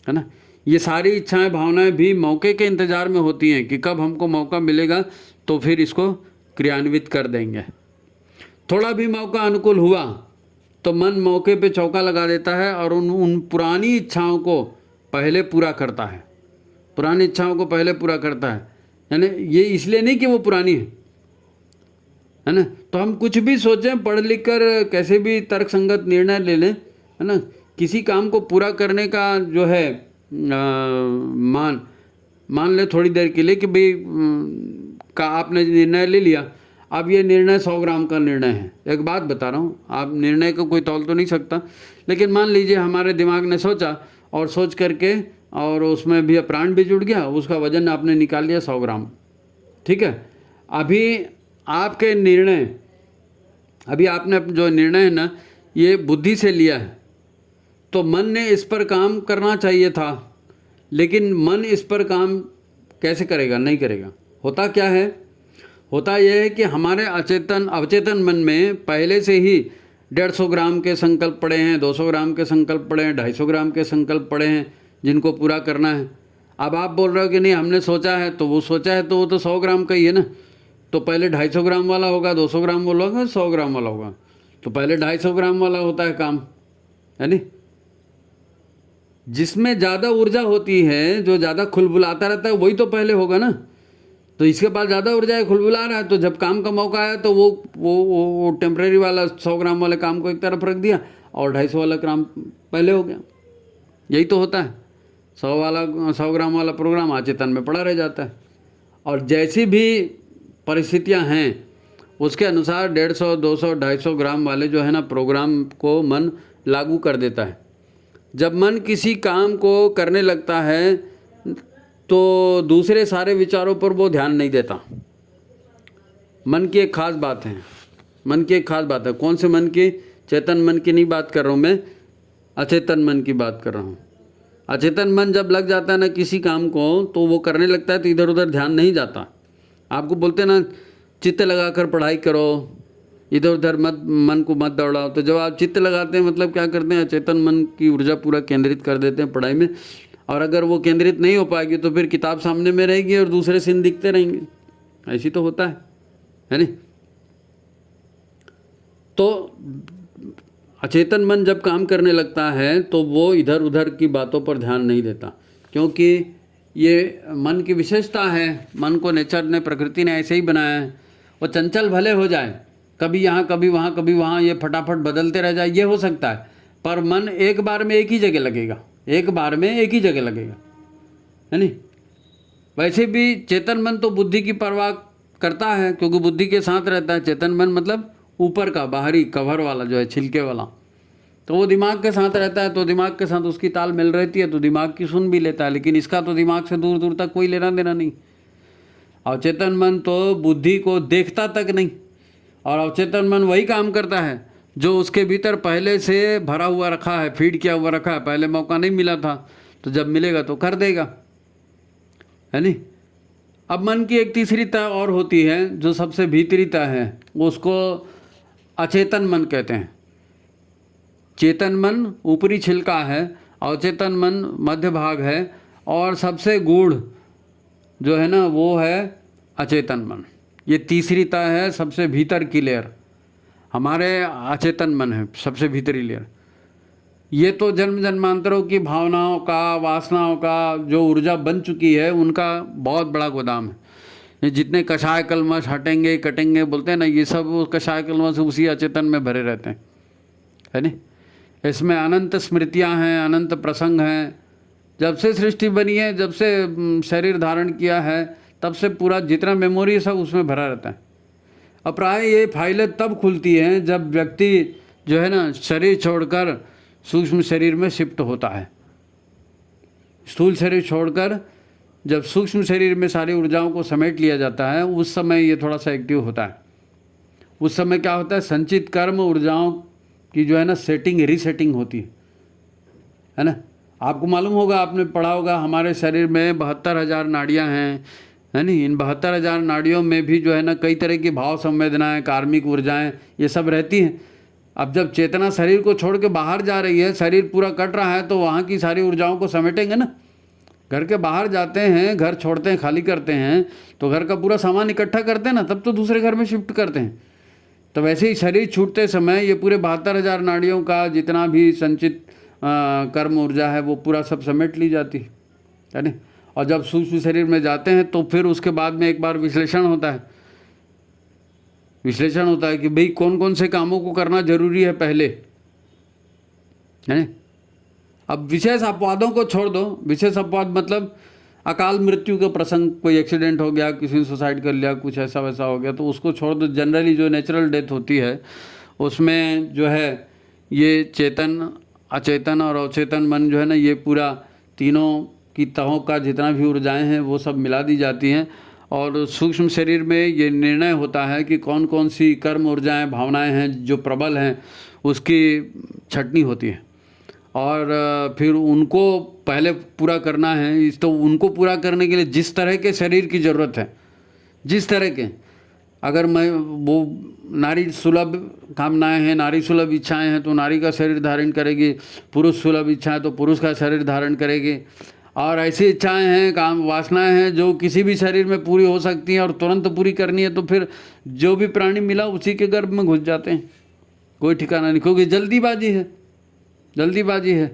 है ना। ये सारी इच्छाएं, भावनाएं भी मौके के इंतज़ार में होती हैं कि कब हमको मौका मिलेगा तो फिर इसको क्रियान्वित कर देंगे। थोड़ा भी मौका अनुकूल हुआ तो मन मौके पे चौका लगा देता है और उन पुरानी इच्छाओं को पहले पूरा करता है। पुरानी इच्छाओं को पहले पूरा करता है, यानी ये इसलिए नहीं कि वो पुरानी है ना। तो हम कुछ भी सोचें, पढ़ लिख कर कैसे भी तर्क संगत निर्णय ले लें, है ना। किसी काम को पूरा करने का जो है मान ले थोड़ी देर के लिए कि भाई का आपने निर्णय ले लिया। अब ये निर्णय 100 ग्राम का निर्णय है। एक बात बता रहा हूँ, आप निर्णय को कोई तौल तो नहीं सकता, लेकिन मान लीजिए हमारे दिमाग ने सोचा और सोच करके और उसमें भी प्राण भी जुड़ गया, उसका वजन आपने निकाल लिया 100 ग्राम, ठीक है। अभी आपके निर्णय, अभी आपने जो निर्णय है ना ये बुद्धि से लिया है, तो मन ने इस पर काम करना चाहिए था, लेकिन मन इस पर काम कैसे करेगा? नहीं करेगा। होता क्या है? होता यह है कि हमारे अवचेतन मन में पहले से ही 150 ग्राम के संकल्प पड़े हैं, 200 ग्राम के संकल्प पड़े हैं, 250 ग्राम के संकल्प पड़े हैं जिनको पूरा करना है। अब आप बोल रहे हो कि नहीं हमने सोचा है, तो वो सोचा है तो वो तो 100 ग्राम का ही है ना। तो पहले 250 ग्राम वाला होगा, 200 ग्राम वाला होगा, 100 ग्राम वाला होगा। तो पहले 250 ग्राम वाला होता है काम, है नहीं? जिसमें ज़्यादा ऊर्जा होती है, जो ज़्यादा खुलबुलाता रहता है, वही तो पहले होगा ना। तो इसके पास ज़्यादा ऊर्जा है, खुलबुला रहा है, तो जब काम का मौका आया तो वो टेम्परेरी वाला 100 ग्राम वाले काम को एक तरफ रख दिया और 250 वाला काम पहले हो गया। यही तो होता है। 100 ग्राम वाला प्रोग्राम अचेतन में पड़ा रह जाता है। और जैसी भी परिस्थितियां हैं उसके अनुसार 150, 200, 250 ग्राम वाले जो है ना प्रोग्राम को मन लागू कर देता है। जब मन किसी काम को करने लगता है तो दूसरे सारे विचारों पर वो ध्यान नहीं देता। मन की एक खास बात है, मन की एक खास बात है। कौन से मन की? चेतन मन की नहीं बात कर रहा हूँ मैं, अचेतन मन की बात कर रहा हूँ। अचेतन मन जब लग जाता है ना किसी काम को, तो वो करने लगता है तो इधर उधर ध्यान नहीं जाता। आपको बोलते हैं ना चित्त लगाकर पढ़ाई करो, इधर उधर मत मन को मत दौड़ाओ। तो जब आप चित्त लगाते हैं मतलब क्या करते हैं? अचेतन मन की ऊर्जा पूरा केंद्रित कर देते हैं पढ़ाई में। और अगर वो केंद्रित नहीं हो पाएगी तो फिर किताब सामने में रहेगी और दूसरे सीन दिखते रहेंगे। ऐसी तो होता है नहीं? तो अचेतन मन जब काम करने लगता है तो वो इधर उधर की बातों पर ध्यान नहीं देता, क्योंकि ये मन की विशेषता है। मन को नेचर ने, प्रकृति ने ऐसे ही बनाया है। वो चंचल भले हो जाए, कभी यहाँ कभी वहाँ कभी वहाँ, ये फटाफट बदलते रह जाए, ये हो सकता है। पर मन एक बार में एक ही जगह लगेगा, एक बार में एक ही जगह लगेगा, है नहीं? वैसे भी चेतन मन तो बुद्धि की परवाह करता है, क्योंकि बुद्धि के साथ रहता है। चेतन मन मतलब ऊपर का, बाहरी कवर वाला जो है, छिलके वाला, तो वो दिमाग के साथ रहता है। तो दिमाग के साथ उसकी ताल मिल रहती है तो दिमाग की सुन भी लेता है। लेकिन इसका तो दिमाग से दूर दूर तक कोई लेना देना नहीं। अवचेतन मन तो बुद्धि को देखता तक नहीं। और अवचेतन मन वही काम करता है जो उसके भीतर पहले से भरा हुआ रखा है, फीड किया हुआ रखा है। पहले मौका नहीं मिला था तो जब मिलेगा तो कर देगा, है नहीं? अब मन की एक तीसरी तह और होती है जो सबसे भीतरी तह है, उसको अचेतन मन कहते हैं। चेतन मन ऊपरी छिलका है, अवचेतन मन मध्य भाग है, और सबसे गूढ़ जो है ना वो है अचेतन मन। ये तीसरी तह है, सबसे भीतर की लेयर हमारे अचेतन मन है, सबसे भीतरी लेयर। ये तो जन्म जन्मांतरों की भावनाओं का, वासनाओं का जो ऊर्जा बन चुकी है उनका बहुत बड़ा गोदाम है। ये जितने कषाय कलमश हटेंगे कटेंगे बोलते हैं ना, ये सब कषाय कलमश उसी अचेतन में भरे रहते हैं, है नहीं? इसमें अनंत स्मृतियां हैं, अनंत प्रसंग हैं। जब से सृष्टि बनी है, जब से शरीर धारण किया है, तब से पूरा जितना मेमोरी है सब उसमें भरा रहता है। अब प्राय ये फाइलें तब खुलती हैं जब व्यक्ति जो है ना शरीर छोड़कर सूक्ष्म शरीर में शिफ्ट होता है। स्थूल शरीर छोड़कर जब सूक्ष्म शरीर में सारी ऊर्जाओं को समेट लिया जाता है, उस समय ये थोड़ा सा एक्टिव होता है। उस समय क्या होता है? संचित कर्म ऊर्जाओं की जो है ना सेटिंग, रीसेटिंग होती है ना? आपको मालूम होगा, आपने पढ़ा होगा, हमारे शरीर में 72,000 नाड़ियाँ हैं, है नहीं? इन 72,000 नाड़ियों में भी जो है ना कई तरह की भाव संवेदनाएं, कार्मिक ऊर्जाएं, ये सब रहती हैं। अब जब चेतना शरीर को छोड़ के बाहर जा रही है, शरीर पूरा कट रहा है, तो वहाँ की सारी ऊर्जाओं को समेटेंगे ना। घर के बाहर जाते हैं, घर छोड़ते हैं, खाली करते हैं, तो घर का पूरा सामान इकट्ठा करते हैं ना, तब तो दूसरे घर में शिफ्ट करते हैं। तो वैसे ही शरीर छूटते समय ये पूरे 72,000 नाड़ियों का जितना भी संचित कर्म ऊर्जा है वो पूरा सब समेट ली जाती है ना। और जब सूक्ष्म शरीर में जाते हैं तो फिर उसके बाद में एक बार विश्लेषण होता है। विश्लेषण होता है कि भाई कौन कौन से कामों को करना जरूरी है पहले, है। अब विशेष अपवादों को छोड़ दो। विशेष अपवाद मतलब अकाल मृत्यु का प्रसंग, कोई एक्सीडेंट हो गया, किसी ने सुसाइड कर लिया, कुछ ऐसा वैसा हो गया, तो उसको छोड़ दो। जनरली जो नेचुरल डेथ होती है उसमें जो है ये चेतन, अचेतन और अवचेतन मन जो है ना, ये पूरा तीनों की तहों का जितना भी ऊर्जाएं हैं वो सब मिला दी जाती हैं। और सूक्ष्म शरीर में ये निर्णय होता है कि कौन कौन सी कर्म ऊर्जाएं, भावनाएं हैं जो प्रबल हैं, उसकी छटनी होती है। और फिर उनको पहले पूरा करना है। इस तो उनको पूरा करने के लिए जिस तरह के शरीर की ज़रूरत है, जिस तरह के, अगर मैं वो नारी सुलभ कामनाएं हैं, नारी सुलभ इच्छाएं हैं तो नारी का शरीर धारण करेगी, पुरुष सुलभ इच्छाएं तो पुरुष का शरीर धारण करेगी। और ऐसी इच्छाएं हैं, काम वासनाएं हैं जो किसी भी शरीर में पूरी हो सकती हैं और तुरंत पूरी करनी है, तो फिर जो भी प्राणी मिला उसी के गर्भ में घुस जाते हैं, कोई ठिकाना नहीं, क्योंकि जल्दीबाजी है, जल्दीबाजी है।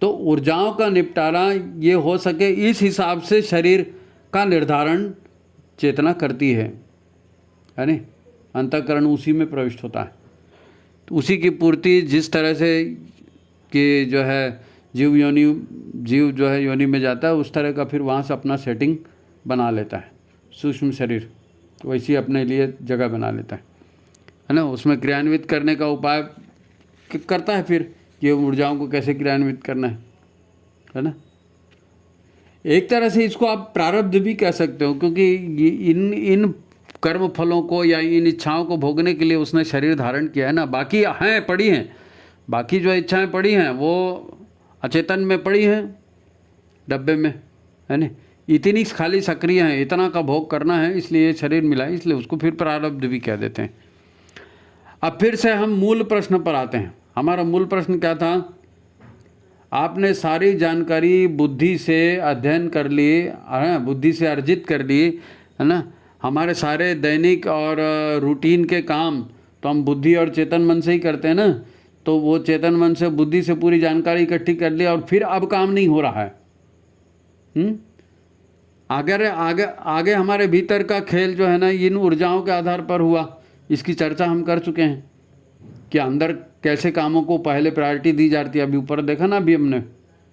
तो ऊर्जाओं का निपटारा ये हो सके इस हिसाब से शरीर का निर्धारण चेतना करती है नहीं, अंतःकरण उसी में प्रविष्ट होता है। तो उसी की पूर्ति जिस तरह से कि जो है जीव जो है योनि में जाता है, उस तरह का फिर वहाँ से अपना सेटिंग बना लेता है। सूक्ष्म शरीर वैसी अपने लिए जगह बना लेता है ना। उसमें क्रियान्वित करने का उपाय करता है फिर कि ऊर्जाओं को कैसे क्रियान्वित करना है ना। एक तरह से इसको आप प्रारब्ध भी कह सकते हो, क्योंकि इन कर्म फलों को या इन इच्छाओं को भोगने के लिए उसने शरीर धारण किया है ना। बाकी हैं, पड़ी हैं, बाकी जो इच्छाएं पड़ी हैं वो अचेतन में पड़ी हैं डब्बे में, है ना। इतनी खाली सक्रिय हैं, इतना का भोग करना है इसलिए शरीर मिला, इसलिए उसको फिर प्रारब्ध भी कह देते हैं। अब फिर से हम मूल प्रश्न पर आते हैं। हमारा मूल प्रश्न क्या था? आपने सारी जानकारी बुद्धि से अध्ययन कर ली, बुद्धि से अर्जित कर ली, है ना। हमारे सारे दैनिक और रूटीन के काम तो हम बुद्धि और चेतन मन से ही करते हैं ना। तो वो चेतन मन से बुद्धि से पूरी जानकारी इकट्ठी कर ली और फिर अब काम नहीं हो रहा है। आगे हमारे भीतर का खेल जो है ना, इन ऊर्जाओं के आधार पर हुआ। इसकी चर्चा हम कर चुके हैं कि अंदर कैसे कामों को पहले प्रायोरिटी दी जाती है। अभी ऊपर देखा ना, अभी हमने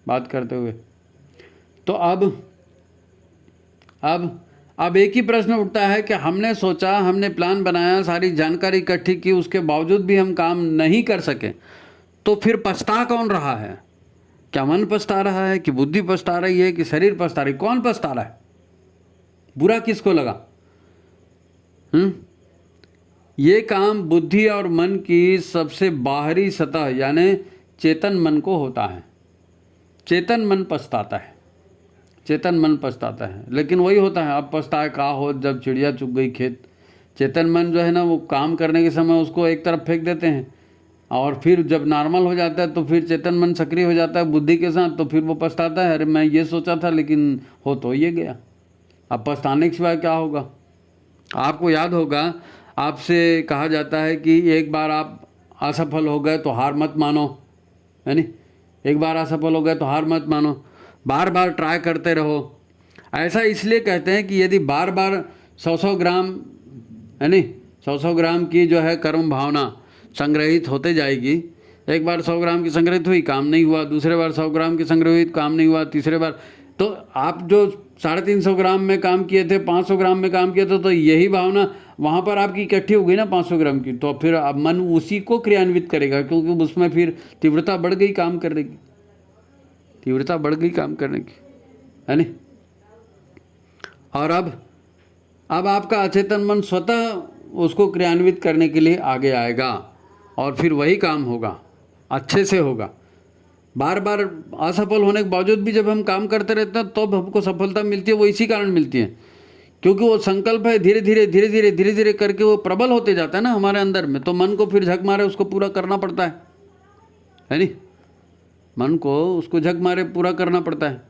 बात करते हुए। तो अब एक ही प्रश्न उठता है कि हमने सोचा, हमने प्लान बनाया, सारी जानकारी इकट्ठी की, उसके बावजूद भी हम काम नहीं कर सके, तो फिर पछता कौन रहा है? क्या मन पछता रहा है कि बुद्धि पछता रही है कि शरीर पछता रही? कौन पछता रहा है? बुरा किसको लगा? ये काम बुद्धि और मन की सबसे बाहरी सतह यानी चेतन मन को होता है। चेतन मन पछताता है, चेतन मन पछताता है। लेकिन वही होता है, अब पछताए का हो जब चिड़िया चुग गई खेत। चेतन मन जो है ना, वो काम करने के समय उसको एक तरफ फेंक देते हैं और फिर जब नॉर्मल हो जाता है तो फिर चेतन मन सक्रिय हो जाता है बुद्धि के साथ। तो फिर वो पछताता है, अरे मैं ये सोचा था लेकिन हो तो ये गया। अब पछताने के सिवाय क्या होगा? आपको याद होगा, आपसे कहा जाता है कि एक बार आप असफल हो गए तो हार मत मानो, है नहीं। एक बार असफल हो गए तो हार मत मानो, बार बार ट्राई करते रहो। ऐसा इसलिए कहते हैं कि यदि बार बार 100 ग्राम, है नहीं, 100 ग्राम की जो है कर्म भावना संग्रहित होते जाएगी। एक बार 100 ग्राम की संग्रहित हुई, काम नहीं हुआ। दूसरे बार 100 ग्राम की संग्रहित, काम नहीं हुआ। तीसरे बार तो आप जो 350 ग्राम में काम किए थे, 500 ग्राम में काम किए थे, तो यही भावना वहाँ पर आपकी इकट्ठी हो गई ना 500 ग्राम की। तो फिर अब मन उसी को क्रियान्वित करेगा, क्योंकि उसमें फिर तीव्रता बढ़ गई काम करने की, तीव्रता बढ़ गई काम करने की, है नहीं। और अब आपका अचेतन मन स्वतः उसको क्रियान्वित करने के लिए आगे आएगा और फिर वही काम होगा, अच्छे से होगा। बार बार असफल होने के बावजूद भी जब हम काम करते रहते हैं तो हमको सफलता मिलती है। वो इसी कारण मिलती है क्योंकि वो संकल्प है, धीरे धीरे करके वो प्रबल होते जाता है ना हमारे अंदर में। तो मन को फिर झक मारे उसको पूरा करना पड़ता है नहीं। मन को उसको झक मारे पूरा करना पड़ता है।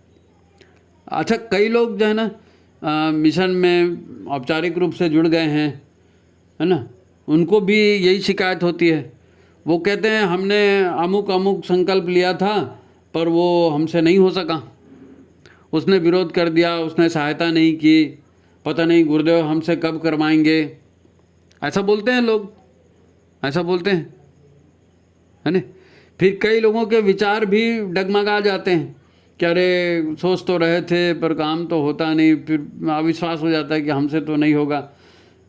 अच्छा, कई लोग जो है ना मिशन में औपचारिक रूप से जुड़ गए हैं, है ना, उनको भी यही शिकायत होती है। वो कहते हैं हमने अमुक संकल्प लिया था पर वो हमसे नहीं हो सका, उसने विरोध कर दिया, उसने सहायता नहीं की, पता नहीं गुरुदेव हमसे कब करवाएंगे। ऐसा बोलते हैं लोग, ऐसा बोलते हैं, है ना। फिर कई लोगों के विचार भी डगमगा जाते हैं कि अरे सोच तो रहे थे पर काम तो होता नहीं। फिर अविश्वास हो जाता है कि हमसे तो नहीं होगा।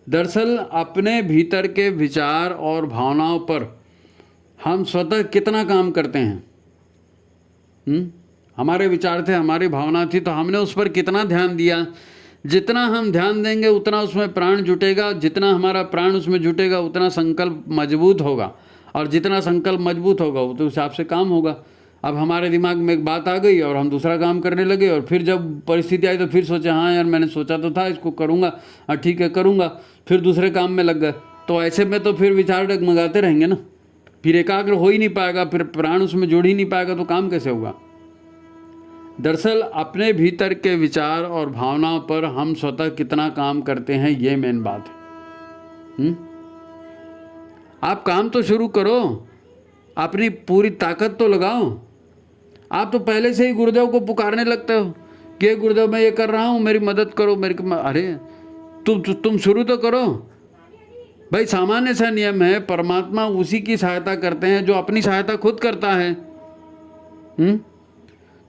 दरअसल अपने भीतर के विचार और भावनाओं पर हम स्वतः कितना काम करते हैं। हमारे विचार थे, हमारी भावना थी, तो हमने उस पर कितना ध्यान दिया। जितना हम ध्यान देंगे उतना उसमें प्राण जुटेगा, जितना हमारा प्राण उसमें जुटेगा उतना संकल्प मजबूत होगा, और जितना संकल्प मजबूत होगा उस हिसाब से काम होगा। अब हमारे दिमाग में एक बात आ गई और हम दूसरा काम करने लगे, और फिर जब परिस्थिति आई तो फिर सोचे हाँ यार मैंने सोचा तो था इसको करूँगा, हाँ ठीक है करूँगा, फिर दूसरे काम में लग गए। तो ऐसे में तो फिर विचार डगमगाते रहेंगे ना, फिर एकाग्र हो ही नहीं पाएगा, फिर प्राण उसमें जोड़ ही नहीं पाएगा, तो काम कैसे होगा। दरअसल अपने भीतर के विचार और भावनाओं पर हम स्वतः कितना काम करते हैं, ये मेन बात है। आप काम तो शुरू करो, अपनी पूरी ताकत तो लगाओ। आप तो पहले से ही गुरुदेव को पुकारने लगते हो कि ये गुरुदेव मैं ये कर रहा हूँ, मेरी मदद करो, अरे तुम शुरू तो करो भाई। सामान्य सा नियम है, परमात्मा उसी की सहायता करते हैं जो अपनी सहायता खुद करता है।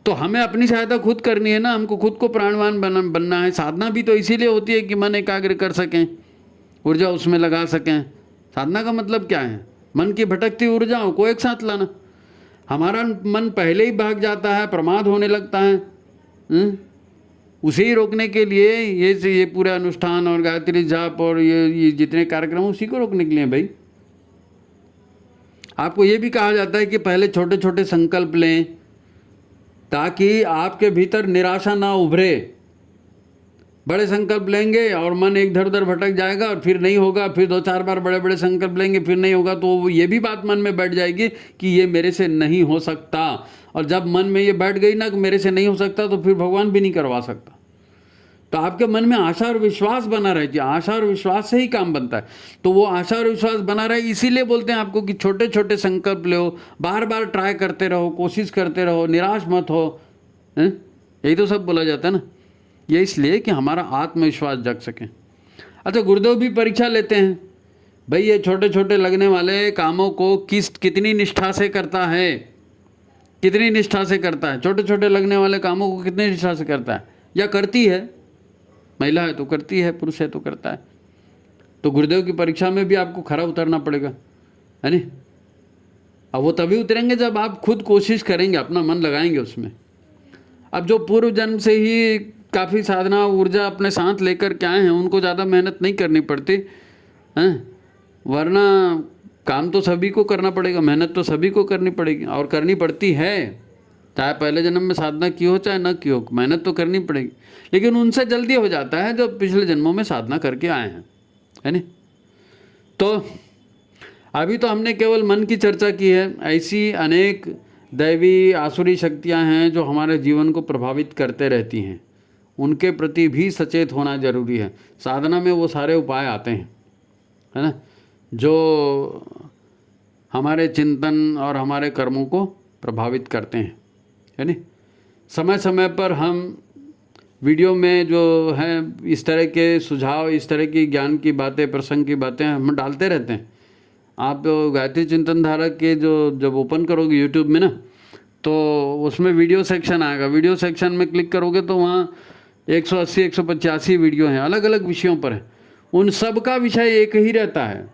तो हमें अपनी सहायता खुद करनी है ना, हमको खुद को प्राणवान बनना है। साधना भी तो इसीलिए होती है कि मन एकाग्र कर सकें, ऊर्जा उसमें लगा सकें। साधना का मतलब क्या है? मन की भटकती ऊर्जाओं को एक साथ लाना। हमारा मन पहले ही भाग जाता है, प्रमाद होने लगता है। उसे ही रोकने के लिए ये पूरा अनुष्ठान और गायत्री जाप और ये जितने कार्यक्रम उसी को रोकने के लिए भाई। आपको ये भी कहा जाता है कि पहले छोटे छोटे संकल्प लें ताकि आपके भीतर निराशा ना उभरे। बड़े संकल्प लेंगे और मन इधर उधर भटक जाएगा, और फिर नहीं होगा, फिर 2-4 बार बड़े बड़े संकल्प लेंगे, फिर नहीं होगा, तो ये भी बात मन में बैठ जाएगी कि ये मेरे से नहीं हो सकता। और जब मन में ये बैठ गई ना कि मेरे से नहीं हो सकता, तो फिर भगवान भी नहीं करवा सकता। तो आपके मन में आशा और विश्वास बना रहे, आशा और विश्वास से ही काम बनता है। तो वो आशा और विश्वास बना रहे, इसीलिए बोलते हैं आपको कि छोटे छोटे संकल्प लो, बार बार ट्राई करते रहो, कोशिश करते रहो, निराश मत हो। यही तो सब बोला जाता है ना। ये इसलिए कि हमारा आत्मविश्वास जग सके। अच्छा, गुरुदेव भी परीक्षा लेते हैं भाई, ये छोटे छोटे लगने वाले कामों को कितनी निष्ठा से करता है, कितनी निष्ठा से करता है। छोटे छोटे लगने वाले कामों को कितनी निष्ठा से करता है या करती है। महिला है तो करती है, पुरुष है तो करता है। तो गुरुदेव की परीक्षा में भी आपको खरा उतरना पड़ेगा, है नहीं। अब वो तभी उतरेंगे जब आप खुद कोशिश करेंगे, अपना मन लगाएंगे उसमें। अब जो पूर्व जन्म से ही काफ़ी साधना ऊर्जा अपने साथ लेकर के आए हैं, उनको ज़्यादा मेहनत नहीं करनी पड़ती हैं, वरना काम तो सभी को करना पड़ेगा, मेहनत तो सभी को करनी पड़ेगी और करनी पड़ती है। चाहे पहले जन्म में साधना की हो चाहे न की हो, मेहनत तो करनी पड़ेगी। लेकिन उनसे जल्दी हो जाता है जो पिछले जन्मों में साधना करके आए हैं, है नहीं। तो अभी तो हमने केवल मन की चर्चा की है। ऐसी अनेक दैवी आसुरी शक्तियां हैं जो हमारे जीवन को प्रभावित करते रहती हैं, उनके प्रति भी सचेत होना जरूरी है। साधना में वो सारे उपाय आते हैं, है ना, जो हमारे चिंतन और हमारे कर्मों को प्रभावित करते हैं, है नहीं। समय समय पर हम वीडियो में जो है इस तरह के सुझाव, इस तरह की ज्ञान की बातें, प्रसंग की बातें हम डालते रहते हैं। आप गायत्री चिंतन धारा के जब ओपन करोगे यूट्यूब में ना, तो उसमें वीडियो सेक्शन आएगा। वीडियो सेक्शन में क्लिक करोगे तो वहाँ 180-185 वीडियो हैं, अलग अलग विषयों पर है। उन सब का विषय एक ही रहता है,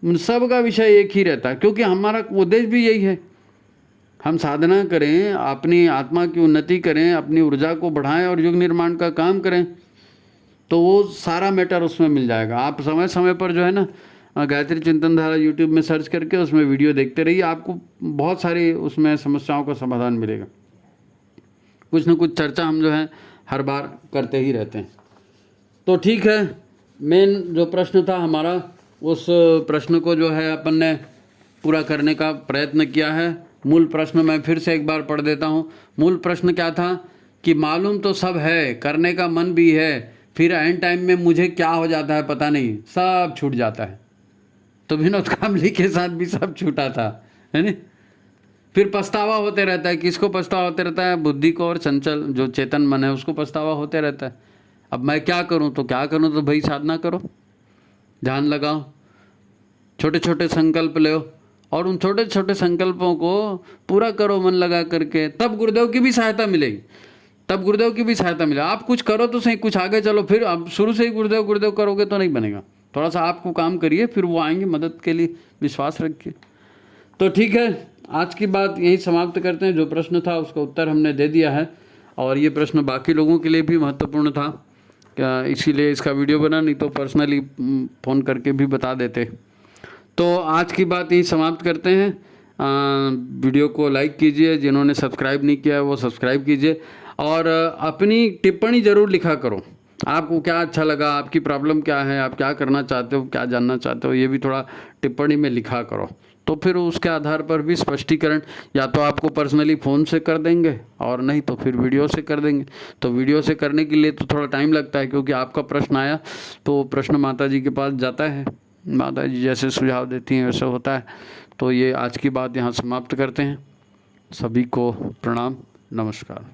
उन सब का विषय एक ही रहता है, क्योंकि हमारा उद्देश्य भी यही है। हम साधना करें, अपनी आत्मा की उन्नति करें, अपनी ऊर्जा को बढ़ाएं और युग निर्माण का काम करें, तो वो सारा मैटर उसमें मिल जाएगा। आप समय समय पर जो है ना गायत्री चिंतन धारा यूट्यूब में सर्च करके उसमें वीडियो देखते रहिए, आपको बहुत सारी उसमें समस्याओं का समाधान मिलेगा। कुछ न कुछ चर्चा हम जो है हर बार करते ही रहते हैं। तो ठीक है, मेन जो प्रश्न था हमारा, उस प्रश्न को जो है अपन ने पूरा करने का प्रयत्न किया है। मूल प्रश्न मैं फिर से एक बार पढ़ देता हूँ। मूल प्रश्न क्या था कि मालूम तो सब है, करने का मन भी है, फिर एंड टाइम में मुझे क्या हो जाता है पता नहीं, सब छूट जाता है। तो विनोद कामली के साथ भी सब छूटा था, है नहीं। फिर पछतावा होते रहता है। किसको पछतावा होते रहता है? बुद्धि को और चंचल जो चेतन मन है उसको पछतावा होते रहता है। अब मैं क्या करूं? तो क्या करूं? तो भाई साधना करो, ध्यान लगाओ, छोटे छोटे संकल्प लो और उन छोटे छोटे संकल्पों को पूरा करो मन लगा करके। तब गुरुदेव की भी सहायता मिलेगी, तब गुरुदेव की भी सहायता मिलेगी। आप कुछ करो तो सही, कुछ आगे चलो। फिर अब शुरू से ही गुरुदेव गुरुदेव करोगे तो नहीं बनेगा। थोड़ा सा आपको काम करिए, फिर वो आएंगे मदद के लिए, विश्वास रखिए। तो ठीक है, आज की बात यही समाप्त करते हैं। जो प्रश्न था उसका उत्तर हमने दे दिया है, और ये प्रश्न बाकी लोगों के लिए भी महत्वपूर्ण था, क्या इसीलिए इसका वीडियो बना, नहीं तो पर्सनली फ़ोन करके भी बता देते। तो आज की बात यही समाप्त करते हैं। वीडियो को लाइक कीजिए, जिन्होंने सब्सक्राइब नहीं किया है वो सब्सक्राइब कीजिए, और अपनी टिप्पणी ज़रूर लिखा करो। आपको क्या अच्छा लगा, आपकी प्रॉब्लम क्या है, आप क्या करना चाहते हो, क्या जानना चाहते हो, ये भी थोड़ा टिप्पणी में लिखा करो। तो फिर उसके आधार पर भी स्पष्टीकरण या तो आपको पर्सनली फ़ोन से कर देंगे, और नहीं तो फिर वीडियो से कर देंगे। तो वीडियो से करने के लिए तो थोड़ा टाइम लगता है, क्योंकि आपका प्रश्न आया तो प्रश्न माता जी के पास जाता है, माता जी जैसे सुझाव देती हैं वैसे होता है। तो ये आज की बात यहाँ समाप्त करते हैं। सभी को प्रणाम, नमस्कार।